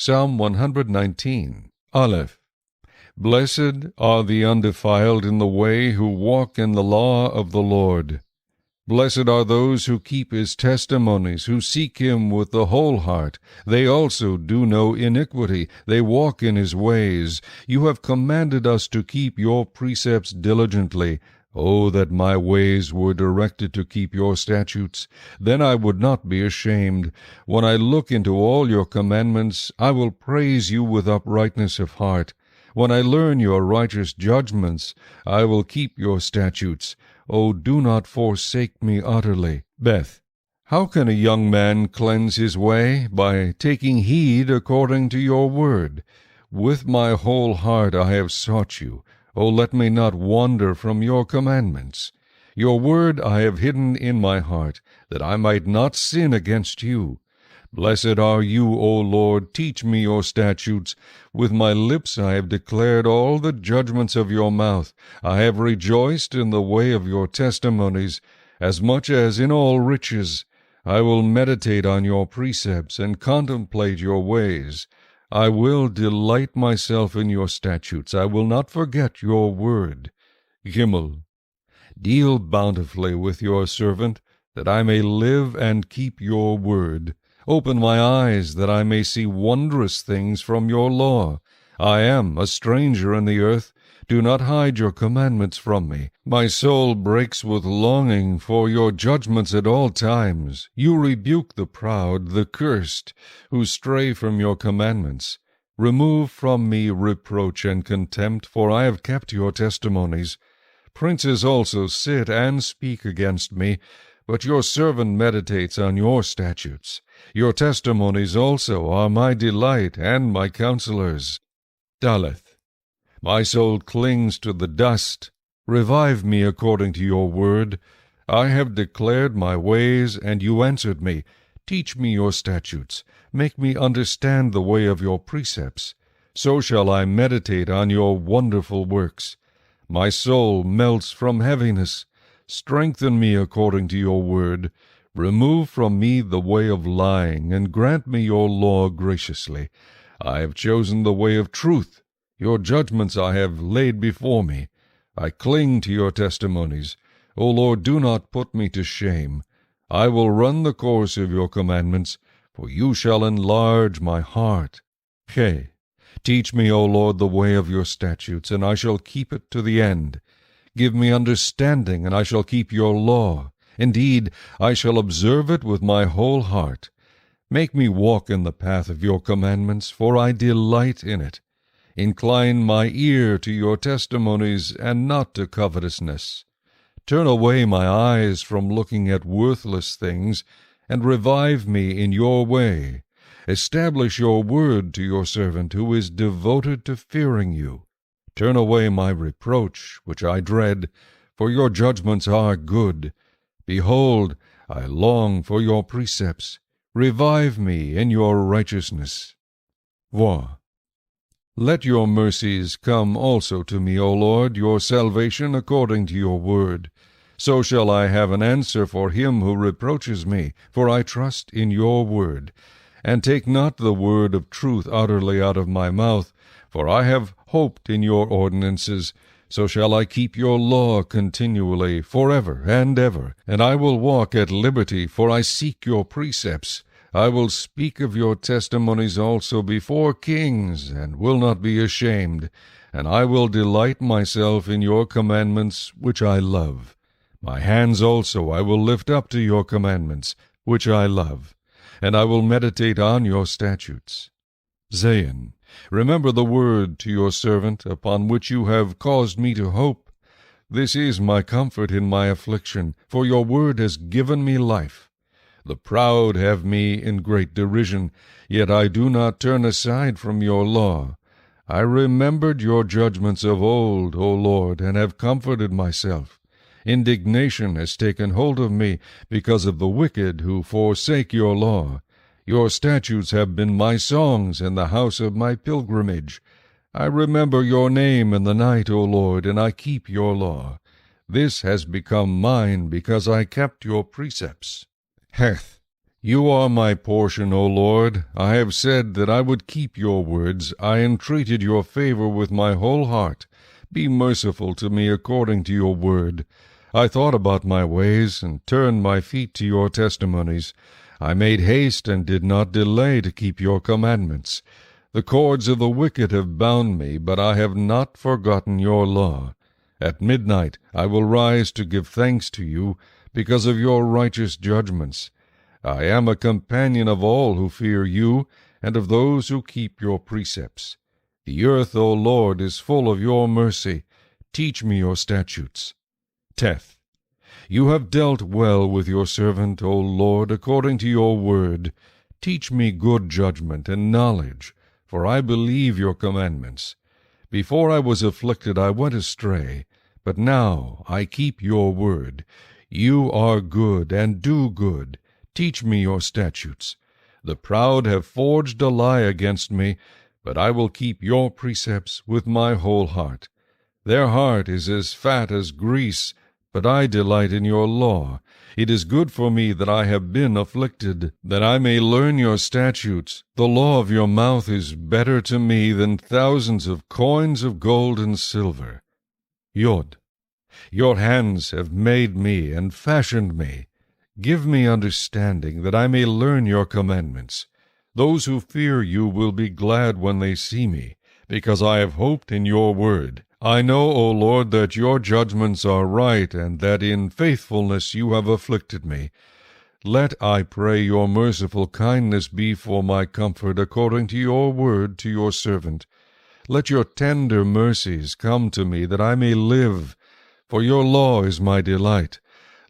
Psalm 119. Aleph. Blessed are the undefiled in the way who walk in the law of the Lord. Blessed are those who keep his testimonies, who seek him with the whole heart. They also do no iniquity, they walk in his ways. You have commanded us to keep your precepts diligently. Oh, that my ways were directed to keep your statutes. Then I would not be ashamed. When I look into all your commandments, I will praise you with uprightness of heart. When I learn your righteous judgments, I will keep your statutes. O do not forsake me utterly. Beth. How can a young man cleanse his way? By taking heed according to your word. With my whole heart I have sought you. O let me not wander from your commandments. Your word I have hidden in my heart, that I might not sin against you. Blessed are you, O Lord, teach me your statutes. With my lips I have declared all the judgments of your mouth. I have rejoiced in the way of your testimonies, as much as in all riches. I will meditate on your precepts and contemplate your ways. I will delight myself in your statutes. I will not forget your word. Gimel. Deal bountifully with your servant, that I may live and keep your word. Open my eyes, that I may see wondrous things from your law. I am a stranger in the earth. Do not hide your commandments from me. My soul breaks with longing for your judgments at all times. You rebuke the proud, the cursed, who stray from your commandments. Remove from me reproach and contempt, for I have kept your testimonies. Princes also sit and speak against me, but your servant meditates on your statutes. Your testimonies also are my delight and my counselors. Daleth. My soul clings to the dust. Revive me according to your word. I have declared my ways, and you answered me. Teach me your statutes. Make me understand the way of your precepts. So shall I meditate on your wonderful works. My soul melts from heaviness. Strengthen me according to your word. Remove from me the way of lying, and grant me your law graciously. I have chosen the way of truth. Your judgments I have laid before me. I cling to your testimonies. O Lord, do not put me to shame. I will run the course of your commandments, for you shall enlarge my heart. He. Teach me, O Lord, the way of your statutes, and I shall keep it to the end. Give me understanding, and I shall keep your law. Indeed, I shall observe it with my whole heart. Make me walk in the path of your commandments, for I delight in it. Incline my ear to your testimonies, and not to covetousness. Turn away my eyes from looking at worthless things, and revive me in your way. Establish your word to your servant, who is devoted to fearing you. Turn away my reproach, which I dread, for your judgments are good. Behold, I long for your precepts. Revive me in your righteousness. Voix. Let your mercies come also to me, O Lord, your salvation according to your word. So shall I have an answer for him who reproaches me, for I trust in your word. And take not the word of truth utterly out of my mouth, for I have hoped in your ordinances. So shall I keep your law continually, forever and ever. And I will walk at liberty, for I seek your precepts. I will speak of your testimonies also before kings, and will not be ashamed. And I will delight myself in your commandments, which I love. My hands also I will lift up to your commandments, which I love. And I will meditate on your statutes. Zayin. Remember the word to your servant, upon which you have caused me to hope. This is my comfort in my affliction, for your word has given me life. The proud have me in great derision, yet I do not turn aside from your law. I remembered your judgments of old, O Lord, and have comforted myself. Indignation has taken hold of me because of the wicked who forsake your law. Your statutes have been my songs in the house of my pilgrimage. I remember your name in the night, O Lord, and I keep your law. This has become mine because I kept your precepts. Heth. You are my portion, O Lord. I have said that I would keep your words. I entreated your favor with my whole heart. Be merciful to me according to your word. I thought about my ways, and turned my feet to your testimonies. I made haste and did not delay to keep your commandments. The cords of the wicked have bound me, but I have not forgotten your law. At midnight I will rise to give thanks to you, because of your righteous judgments. I am a companion of all who fear you, and of those who keep your precepts. The earth, O Lord, is full of your mercy. Teach me your statutes. Teth. You have dealt well with your servant, O Lord, according to your word. Teach me good judgment and knowledge, for I believe your commandments. Before I was afflicted I went astray, but now I keep your word. You are good and do good. Teach me your statutes. The proud have forged a lie against me, but I will keep your precepts with my whole heart. Their heart is as fat as grease, but I delight in your law. It is good for me that I have been afflicted, that I may learn your statutes. The law of your mouth is better to me than thousands of coins of gold and silver. Yod. Your hands have made me and fashioned me. Give me understanding, that I may learn your commandments. Those who fear you will be glad when they see me, because I have hoped in your word. I know, O Lord, that your judgments are right, and that in faithfulness you have afflicted me. Let, I pray, your merciful kindness be for my comfort, according to your word to your servant. Let your tender mercies come to me, that I may live, for your law is my delight.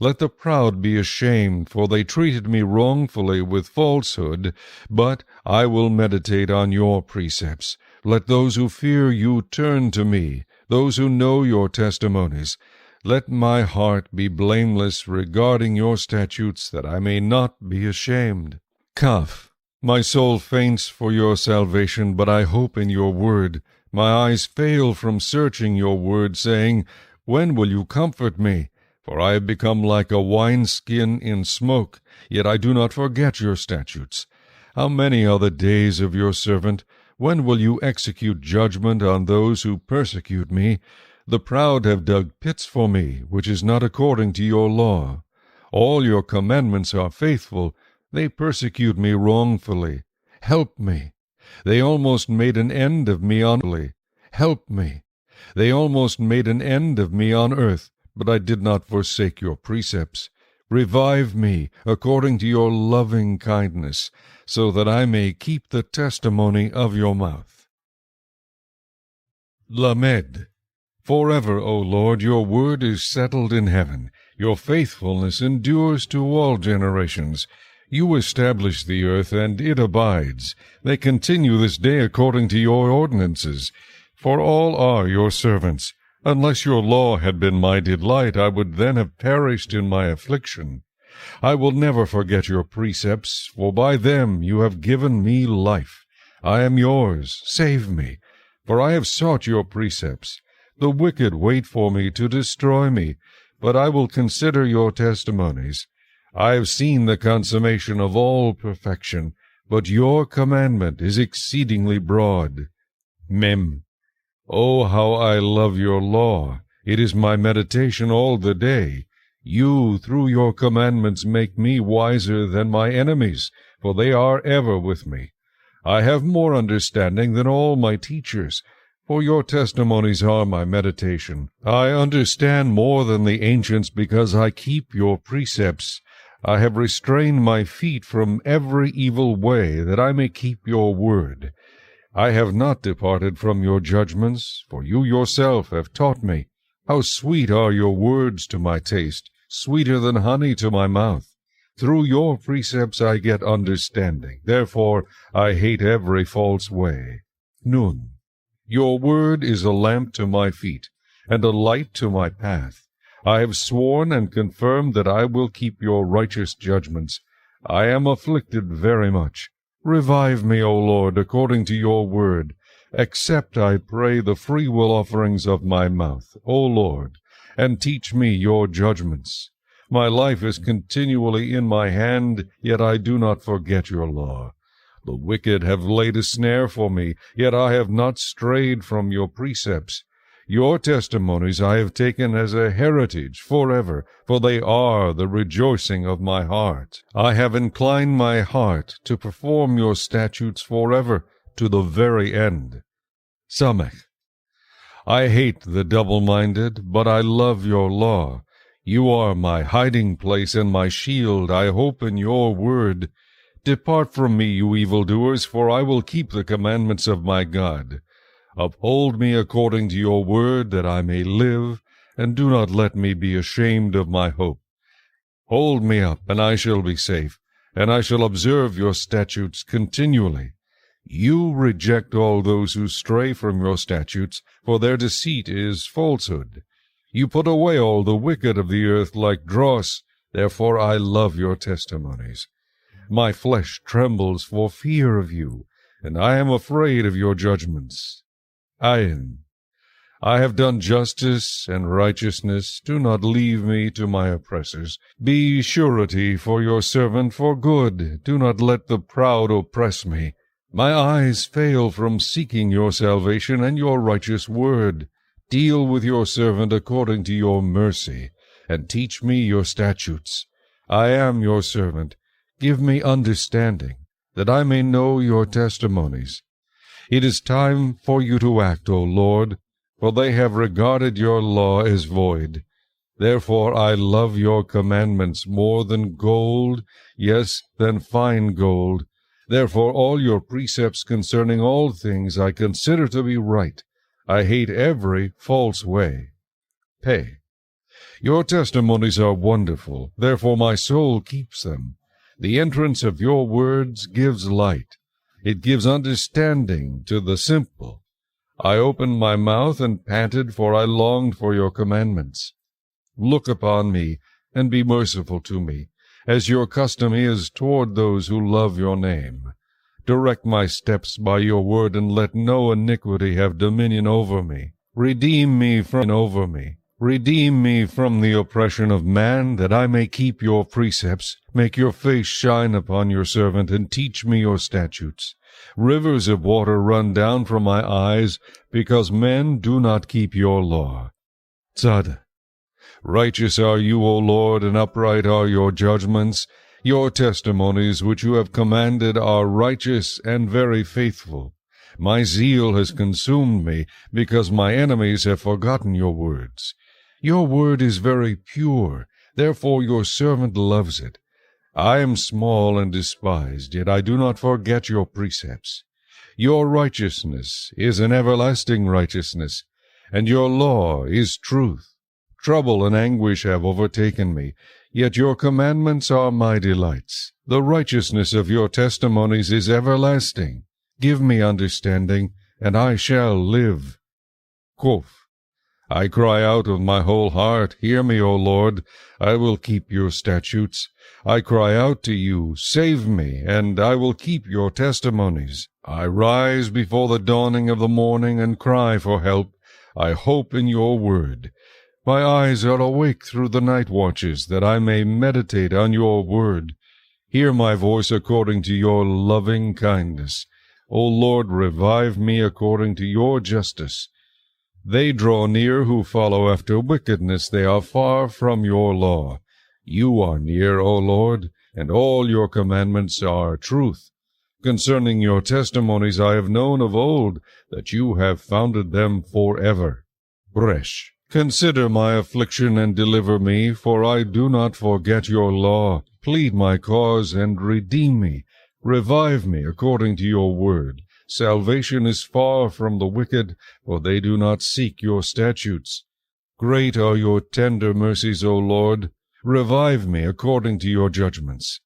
Let the proud be ashamed, for they treated me wrongfully with falsehood, but I will meditate on your precepts. Let those who fear you turn to me, those who know your testimonies. Let my heart be blameless regarding your statutes, that I may not be ashamed. Kaf. My soul faints for your salvation, but I hope in your word. My eyes fail from searching your word, saying, When will you comfort me? For I have become like a wineskin in smoke, yet I do not forget your statutes. How many are the days of your servant? When will you execute judgment on those who persecute me? The proud have dug pits for me, which is not according to your law. All your commandments are faithful. They persecute me wrongfully. Help me. They almost made an end of me on earth. Help me. They almost made an end of me on earth, but I did not forsake your precepts. Revive me according to your loving kindness, so that I may keep the testimony of your mouth. Lamed. Forever, O Lord, your word is settled in heaven. Your faithfulness endures to all generations. You establish the earth, and it abides. They continue this day according to your ordinances. For all are your servants. Unless your law had been my delight, I would then have perished in my affliction. I will never forget your precepts, for by them you have given me life. I am yours, save me, for I have sought your precepts. The wicked wait for me to destroy me, but I will consider your testimonies. I have seen the consummation of all perfection, but your commandment is exceedingly broad. Mem. Oh, how I love your law! It is my meditation all the day. You, through your commandments, make me wiser than my enemies, for they are ever with me. I have more understanding than all my teachers, for your testimonies are my meditation. I understand more than the ancients, because I keep your precepts. I have restrained my feet from every evil way, that I may keep your word. I have not departed from your judgments, for you yourself have taught me. How sweet are your words to my taste, sweeter than honey to my mouth. Through your precepts I get understanding. Therefore I hate every false way. Nun. Your word is a lamp to my feet, and a light to my path. I have sworn and confirmed that I will keep your righteous judgments. I am afflicted very much. Revive me, O Lord, according to your word. Accept, I pray, the freewill offerings of my mouth, O Lord, and teach me your judgments. My life is continually in my hand, yet I do not forget your law. The wicked have laid a snare for me, yet I have not strayed from your precepts. Your testimonies I have taken as a heritage forever, for they are the rejoicing of my heart. I have inclined my heart to perform your statutes forever, to the very end. Samech. I hate the double-minded, but I love your law. You are my hiding place and my shield. I hope in your word. Depart from me, you evildoers, for I will keep the commandments of my God. Uphold me according to your word, that I may live, and do not let me be ashamed of my hope. Hold me up, and I shall be safe, and I shall observe your statutes continually. You reject all those who stray from your statutes, for their deceit is falsehood. You put away all the wicked of the earth like dross, therefore I love your testimonies. My flesh trembles for fear of you, and I am afraid of your judgments. Ayin. I have done justice and righteousness. Do not leave me to my oppressors. Be surety for your servant for good. Do not let the proud oppress me. My eyes fail from seeking your salvation and your righteous word. Deal with your servant according to your mercy, and teach me your statutes. I am your servant. Give me understanding, that I may know your testimonies. It is time for you to act, O Lord, for they have regarded your law as void. Therefore I love your commandments more than gold, yes, than fine gold. Therefore all your precepts concerning all things I consider to be right. I hate every false way. Pay. Your testimonies are wonderful, therefore my soul keeps them. The entrance of your words gives light. It gives understanding to the simple. I opened my mouth and panted, for I longed for your commandments. Look upon me, and be merciful to me, as your custom is toward those who love your name. Direct my steps by your word, and let no iniquity have dominion over me. Redeem me from the oppression of man, that I may keep your precepts. Make your face shine upon your servant, and teach me your statutes. Rivers of water run down from my eyes, because men do not keep your law. Tzad. Righteous are you, O Lord, and upright are your judgments. Your testimonies which you have commanded are righteous and very faithful. My zeal has consumed me, because my enemies have forgotten your words. Your word is very pure, therefore your servant loves it. I am small and despised, yet I do not forget your precepts. Your righteousness is an everlasting righteousness, and your law is truth. Trouble and anguish have overtaken me, yet your commandments are my delights. The righteousness of your testimonies is everlasting. Give me understanding, and I shall live. Quoth. I cry out with my whole heart, hear me, O Lord, I will keep your statutes. I cry out to you, save me, and I will keep your testimonies. I rise before the dawning of the morning and cry for help. I hope in your word. My eyes are awake through the night watches, that I may meditate on your word. Hear my voice according to your loving kindness. O Lord, revive me according to your justice. They draw near who follow after wickedness. They are far from your law. You are near, O Lord, and all your commandments are truth. Concerning your testimonies I have known of old, that you have founded them forever. Bresh. Consider my affliction and deliver me, for I do not forget your law. Plead my cause and redeem me. Revive me according to your word. Salvation is far from the wicked, for they do not seek your statutes. Great are your tender mercies, O Lord. Revive me according to your judgments.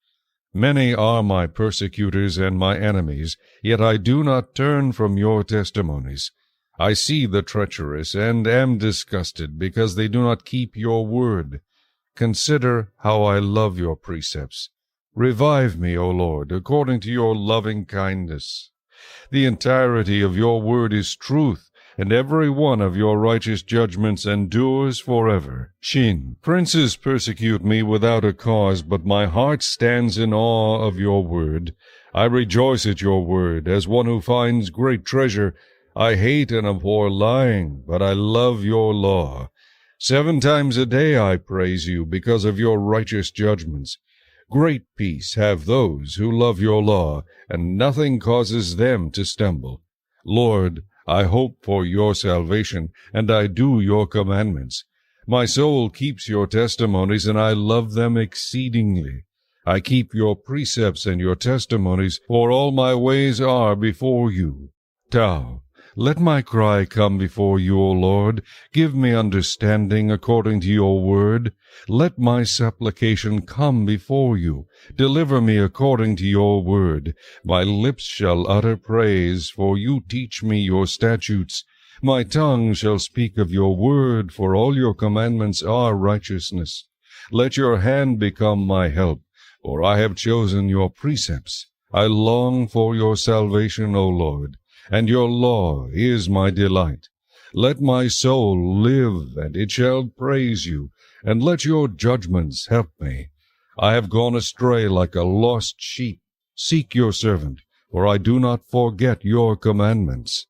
Many are my persecutors and my enemies, yet I do not turn from your testimonies. I see the treacherous, and am disgusted, because they do not keep your word. Consider how I love your precepts. Revive me, O Lord, according to your loving kindness. The entirety of your word is truth. and every one of your righteous judgments endures forever. Shin. Princes persecute me without a cause, but my heart stands in awe of your word. I rejoice at your word, as one who finds great treasure. I hate and abhor lying, but I love your law. 7 times a day I praise you because of your righteous judgments. Great peace have those who love your law, and nothing causes them to stumble. Lord, I hope for your salvation, and I do your commandments. My soul keeps your testimonies, and I love them exceedingly. I keep your precepts and your testimonies, for all my ways are before you. Tau. Let my cry come before you, O Lord. Give me understanding according to your word. Let my supplication come before you. Deliver me according to your word. My lips shall utter praise, for you teach me your statutes. My tongue shall speak of your word, for all your commandments are righteousness. Let your hand become my help, for I have chosen your precepts. I long for your salvation, O Lord, and your law is my delight. Let my soul live, and it shall praise you, and let your judgments help me. I have gone astray like a lost sheep. Seek your servant, for I do not forget your commandments.